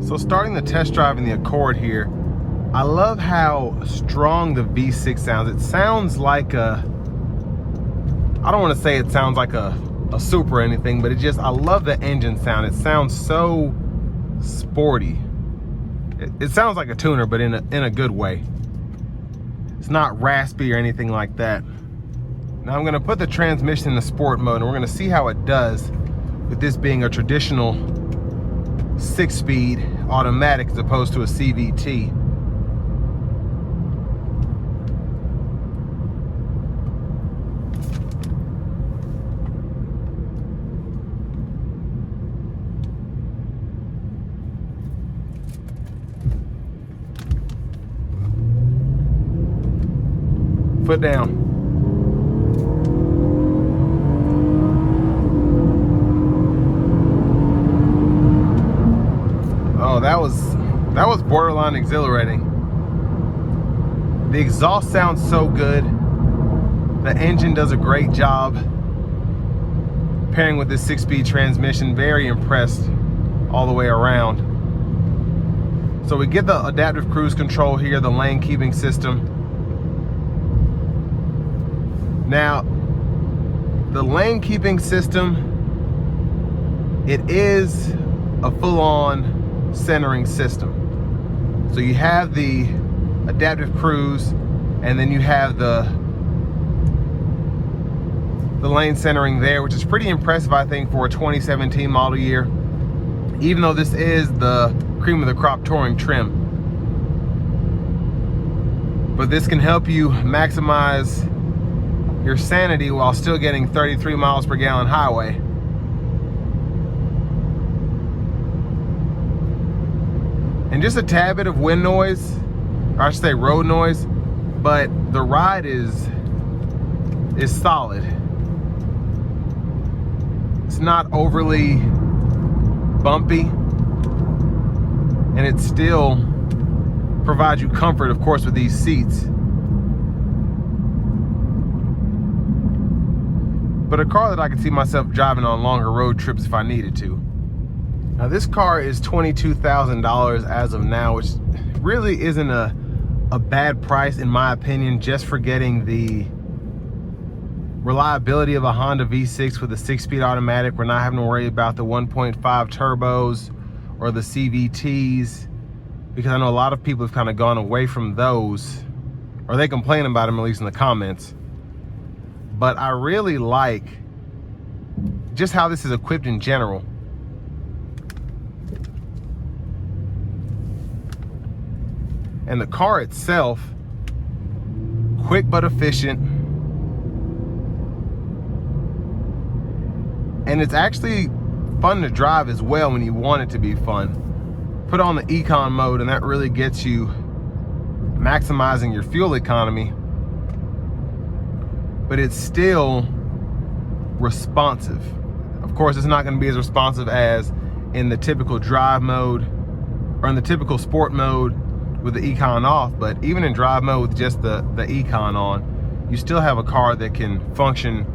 So starting the test drive in the Accord here, I love how strong the V6 sounds. It sounds like I don't want to say it sounds like a Super or anything, but I love the engine sound. It sounds so sporty. It sounds like a tuner, but in a good way. It's not raspy or anything like that. Now I'm gonna put the transmission in the sport mode and we're gonna see how it does with this being a traditional 6-speed automatic as opposed to a CVT. Foot down. Oh, that was borderline exhilarating. The exhaust sounds so good. The engine does a great job. Pairing with this 6-speed transmission, very impressed all the way around. So we get the adaptive cruise control here, the lane keeping system. Now, the lane keeping system, it is a full-on centering system. So you have the adaptive cruise, and then you have the lane centering there, which is pretty impressive, I think, for a 2017 model year, even though this is the cream of the crop touring trim. But this can help you maximize your sanity while still getting 33 miles per gallon highway. And just a tad bit of wind noise, or I should say road noise, but the ride is solid. It's not overly bumpy, and it still provides you comfort, of course, with these seats. But a car that I could see myself driving on longer road trips if I needed to. Now this car is $22,000 as of now, which really isn't a bad price in my opinion, just for getting the reliability of a Honda V6 with a 6-speed automatic. We're not having to worry about the 1.5 turbos or the CVTs, because I know a lot of people have kind of gone away from those, or they complain about them, at least in the comments. But I really like just how this is equipped in general. And the car itself, quick but efficient. And it's actually fun to drive as well when you want it to be fun. Put on the Econ mode and that really gets you maximizing your fuel economy. But it's still responsive. Of course, it's not going to be as responsive as in the typical drive mode or in the typical sport mode with the Econ off, but even in drive mode with just the Econ on, you still have a car that can function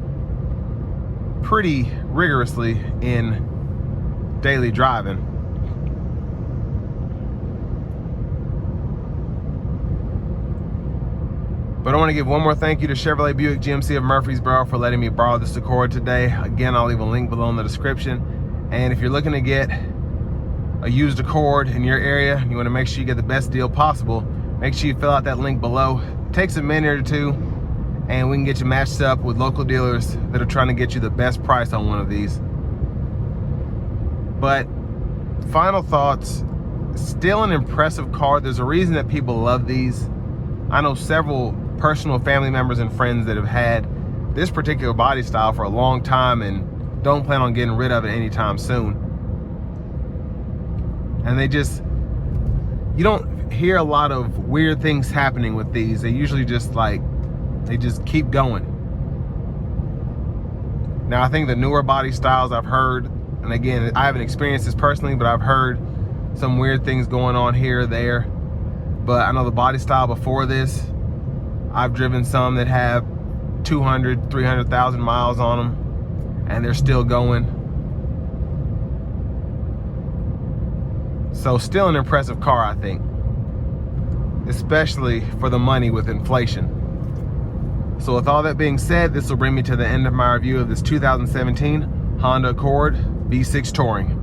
pretty rigorously in daily driving. But I want to give one more thank you to Chevrolet Buick GMC of Murfreesboro for letting me borrow this Accord today. Again, I'll leave a link below in the description. And if you're looking to get a used Accord in your area and you want to make sure you get the best deal possible, make sure you fill out that link below. It takes a minute or two and we can get you matched up with local dealers that are trying to get you the best price on one of these. But final thoughts, still an impressive car. There's a reason that people love these. I know several personal family members and friends that have had this particular body style for a long time and don't plan on getting rid of it anytime soon. And you don't hear a lot of weird things happening with these. They usually just they just keep going. Now I think the newer body styles I've heard, and again, I haven't experienced this personally, but I've heard some weird things going on here or there. But I know the body style before this, I've driven some that have 200, 300,000 miles on them and they're still going. So still an impressive car, I think, especially for the money with inflation. So with all that being said, this will bring me to the end of my review of this 2017 Honda Accord V6 Touring.